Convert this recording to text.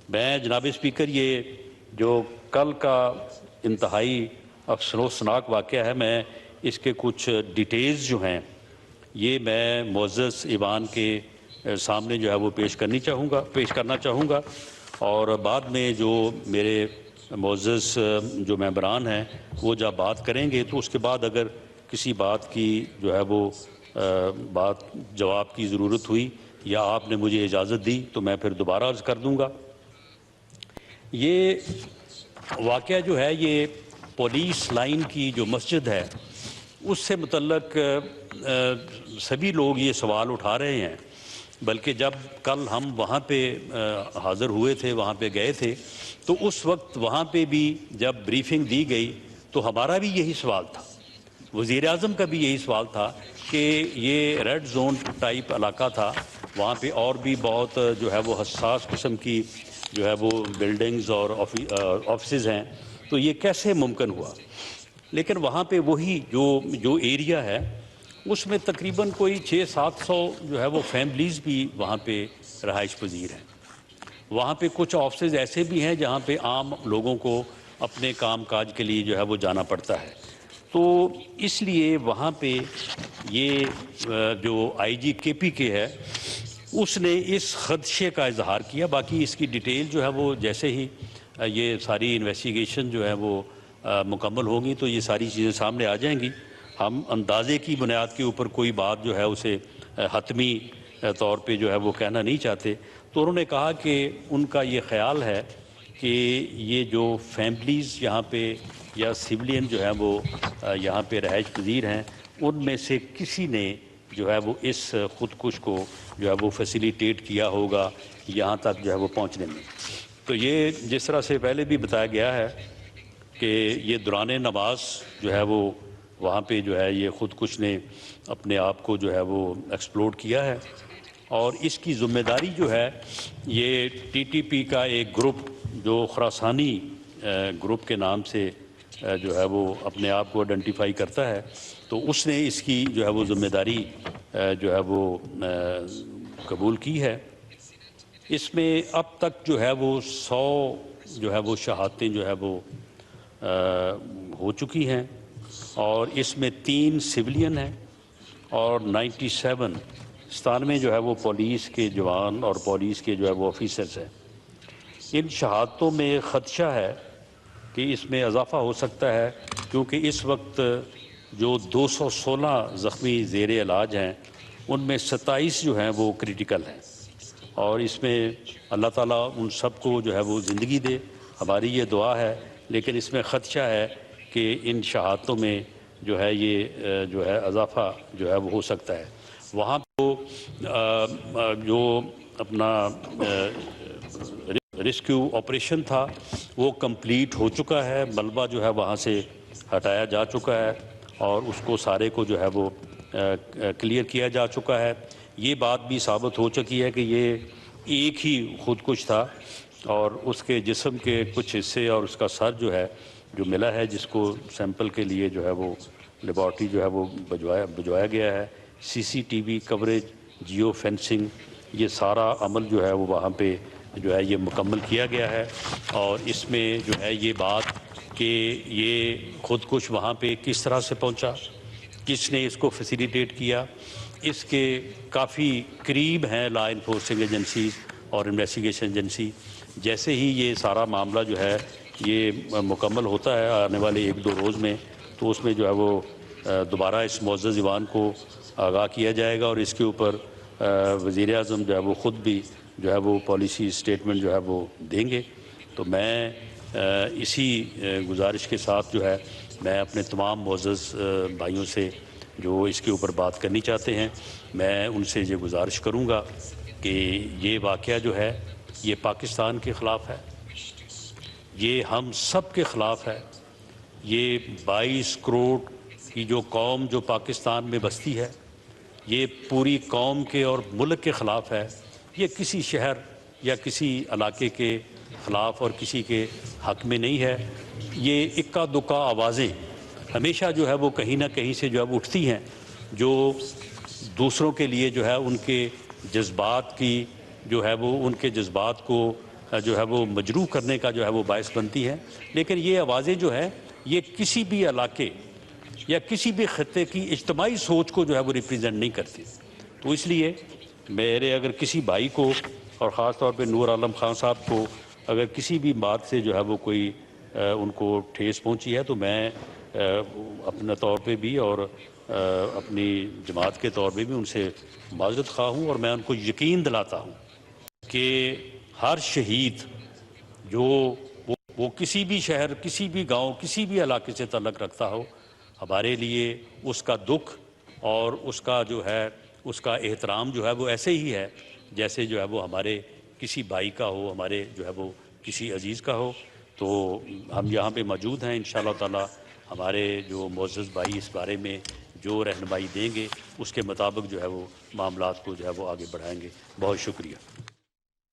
میں جناب اسپیکر یہ جو کل کا انتہائی افسوسناک واقعہ ہے، میں اس کے کچھ ڈیٹیلز جو ہیں یہ میں معزز ایوان کے سامنے جو ہے وہ پیش کرنا چاہوں گا اور بعد میں جو میرے معزز جو ممبران ہیں وہ جب بات کریں گے تو اس کے بعد اگر کسی بات کی جو ہے وہ جواب کی ضرورت ہوئی یا آپ نے مجھے اجازت دی تو میں پھر دوبارہ عرض کر دوں گا۔ یہ واقعہ جو ہے یہ پولیس لائن کی جو مسجد ہے اس سے متعلق سبھی لوگ یہ سوال اٹھا رہے ہیں، بلکہ جب کل ہم وہاں پہ حاضر ہوئے تھے، وہاں پہ گئے تھے، تو اس وقت وہاں پہ بھی جب بریفنگ دی گئی تو ہمارا بھی یہی سوال تھا، وزیر اعظم کا بھی یہی سوال تھا کہ یہ ریڈ زون ٹائپ علاقہ تھا، وہاں پہ اور بھی بہت جو ہے وہ حساس قسم کی جو ہے وہ بلڈنگز اور آفیسز ہیں، تو یہ کیسے ممکن ہوا؟ لیکن وہاں پہ وہی جو ایریا ہے اس میں تقریباً کوئی 600-700 جو ہے وہ فیملیز بھی وہاں پہ رہائش پذیر ہیں۔ وہاں پہ کچھ آفسز ایسے بھی ہیں جہاں پہ عام لوگوں کو اپنے کام کاج کے لیے جو ہے وہ جانا پڑتا ہے، تو اس لیے وہاں پہ یہ جو آئی جی کے پی کے ہے اس نے اس خدشے کا اظہار کیا۔ باقی اس کی ڈیٹیل جو ہے وہ جیسے ہی یہ ساری انویسٹیگیشن جو ہے وہ مکمل ہوگی تو یہ ساری چیزیں سامنے آ جائیں گی۔ ہم اندازے کی بنیاد کے اوپر کوئی بات جو ہے اسے حتمی طور پہ جو ہے وہ کہنا نہیں چاہتے، تو انہوں نے کہا کہ ان کا یہ خیال ہے کہ یہ جو فیملیز یہاں پہ یا سولین جو ہے وہ یہاں پہ رہائش پذیر ہیں ان میں سے کسی نے جو ہے وہ اس خودکش کو جو ہے وہ فیسیلیٹیٹ کیا ہوگا یہاں تک جو ہے وہ پہنچنے میں۔ تو یہ جس طرح سے پہلے بھی بتایا گیا ہے کہ یہ دوران نماز جو ہے وہ وہاں پہ جو ہے یہ خودکش نے اپنے آپ کو جو ہے وہ ایکسپلوڈ کیا ہے، اور اس کی ذمہ داری جو ہے یہ ٹی ٹی پی کا ایک گروپ جو خراسانی گروپ کے نام سے جو ہے وہ اپنے آپ کو آئیڈینٹیفائی کرتا ہے، تو اس نے اس کی جو ہے وہ ذمہ داری جو ہے وہ قبول کی ہے۔ اس میں اب تک جو ہے وہ 100 جو ہے وہ شہادتیں جو ہے وہ ہو چکی ہیں، اور اس میں 3 سویلین ہیں اور 97 جو ہے وہ پولیس کے جوان اور پولیس کے جو ہے وہ آفیسرز ہیں۔ ان شہادتوں میں خدشہ ہے کہ اس میں اضافہ ہو سکتا ہے، کیونکہ اس وقت جو 216 زخمی زیر علاج ہیں ان میں 27 جو ہیں وہ کریٹیکل ہیں، اور اس میں اللہ تعالیٰ ان سب کو جو ہے وہ زندگی دے، ہماری یہ دعا ہے، لیکن اس میں خدشہ ہے کہ ان شہادتوں میں جو ہے یہ جو ہے اضافہ جو ہے وہ ہو سکتا ہے۔ وہاں تو جو اپنا ریسکیو آپریشن تھا وہ کمپلیٹ ہو چکا ہے، ملبہ جو ہے وہاں سے ہٹایا جا چکا ہے اور اس کو سارے کو جو ہے وہ کلیئر کیا جا چکا ہے۔ یہ بات بھی ثابت ہو چکی ہے کہ یہ ایک ہی خودکش تھا، اور اس کے جسم کے کچھ حصے اور اس کا سر جو ہے جو ملا ہے، جس کو سیمپل کے لیے جو ہے وہ لیبارٹری جو ہے وہ بھجوایا گیا ہے۔ C C T V coverage, geo fencing, یہ سارا عمل جو ہے وہ وہاں پہ جو ہے یہ مکمل کیا گیا ہے، اور اس میں جو ہے یہ بات کہ یہ خودکش وہاں پہ کس طرح سے پہنچا، کس نے اس کو فیسیلیٹیٹ کیا، اس کے کافی قریب ہیں لا انفورسنگ ایجنسیز اور انویسٹیگیشن ایجنسی۔ جیسے ہی یہ سارا معاملہ جو ہے یہ مکمل ہوتا ہے آنے والے 1-2 روز میں، تو اس میں جو ہے وہ دوبارہ اس معزز ایوان کو آگاہ کیا جائے گا، اور اس کے اوپر وزیر اعظم جو ہے وہ خود بھی جو ہے وہ پالیسی اسٹیٹمنٹ جو ہے وہ دیں گے۔ تو میں اسی گزارش کے ساتھ جو ہے میں اپنے تمام معزز بھائیوں سے جو اس کے اوپر بات کرنی چاہتے ہیں، میں ان سے یہ گزارش کروں گا کہ یہ واقعہ جو ہے یہ پاکستان کے خلاف ہے، یہ ہم سب کے خلاف ہے، یہ 22 کروڑ کی جو قوم جو پاکستان میں بستی ہے، یہ پوری قوم کے اور ملک کے خلاف ہے، یہ کسی شہر یا کسی علاقے کے خلاف اور کسی کے حق میں نہیں ہے۔ یہ اکا دکا آوازیں ہمیشہ جو ہے وہ کہیں نہ کہیں سے جو ہے وہ اٹھتی ہیں، جو دوسروں کے لیے جو ہے ان کے جذبات کی جو ہے وہ ان کے جذبات کو جو ہے وہ مجروح کرنے کا جو ہے وہ باعث بنتی ہے، لیکن یہ آوازیں جو ہے یہ کسی بھی علاقے یا کسی بھی خطے کی اجتماعی سوچ کو جو ہے وہ ریپریزنٹ نہیں کرتی۔ تو اس لیے میرے اگر کسی بھائی کو اور خاص طور پہ نور عالم خان صاحب کو اگر کسی بھی بات سے جو ہے وہ کوئی ان کو ٹھیس پہنچی ہے تو میں اپنے طور پہ بھی اور اپنی جماعت کے طور پہ بھی ان سے معذرت خواہ ہوں، اور میں ان کو یقین دلاتا ہوں کہ ہر شہید جو وہ کسی بھی شہر، کسی بھی گاؤں، کسی بھی علاقے سے تعلق رکھتا ہو، ہمارے لیے اس کا دکھ اور اس کا جو ہے اس کا احترام جو ہے وہ ایسے ہی ہے جیسے جو ہے وہ ہمارے کسی بھائی کا ہو، ہمارے جو ہے وہ کسی عزیز کا ہو۔ تو ہم یہاں پہ موجود ہیں، انشاءاللہ تعالی ہمارے جو معزز بھائی اس بارے میں جو رہنمائی دیں گے اس کے مطابق جو ہے وہ معاملات کو جو ہے وہ آگے بڑھائیں گے۔ بہت شکریہ۔